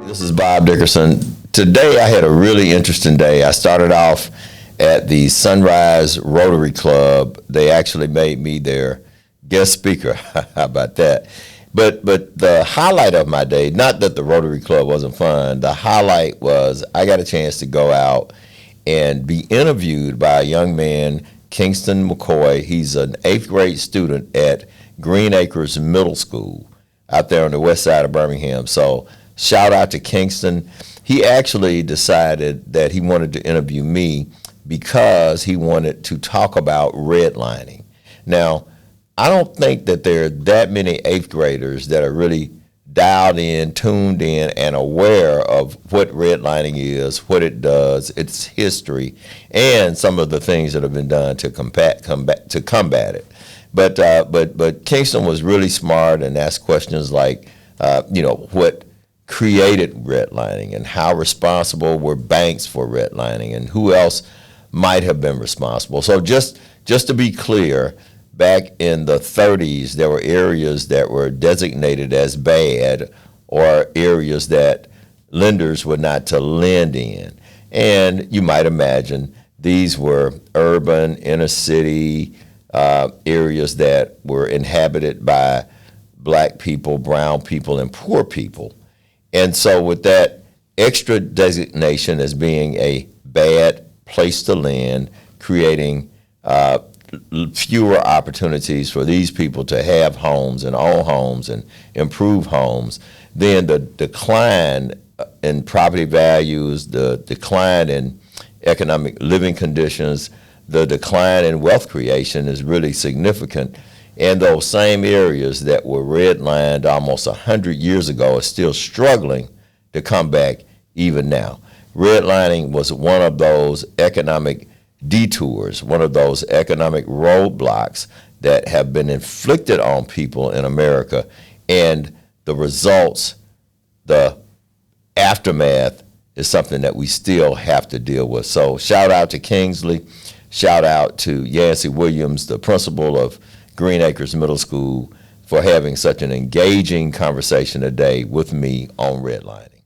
This is Bob Dickerson. Today I had a really interesting day. I started off at the Sunrise Rotary Club. They actually made me their guest speaker. How about that? But the highlight of my day, not that the Rotary Club wasn't fun, the highlight was I got a chance to go out and be interviewed by a young man, Kingston McCoy. He's an 8th grade student at Green Acres Middle School out there on the west side of Birmingham. So shout out to Kingston. He actually decided that he wanted to interview me because he wanted to talk about redlining. Now, I don't think that there are that many 8th graders that are really dialed in, tuned in, and aware of what redlining is, what it does, its history, and some of the things that have been done to combat it. But Kingston was really smart and asked questions like, what created redlining and how responsible were banks for redlining and who else might have been responsible. So just to be clear, back in the 30s, there were areas that were designated as bad or areas that lenders were not to lend in. And you might imagine these were urban, inner city areas that were inhabited by black people, brown people, and poor people. And so with that extra designation as being a bad place to lend, creating fewer opportunities for these people to have homes and own homes and improve homes, then the decline in property values, the decline in economic living conditions, the decline in wealth creation is really significant. And those same areas that were redlined almost 100 years ago are still struggling to come back even now. Redlining was one of those economic detours, one of those economic roadblocks that have been inflicted on people in America, and the results, the aftermath, is something that we still have to deal with. So shout out to Kingsley, shout out to Yancey Williams, the principal of Green Acres Middle School, for having such an engaging conversation today with me on redlining.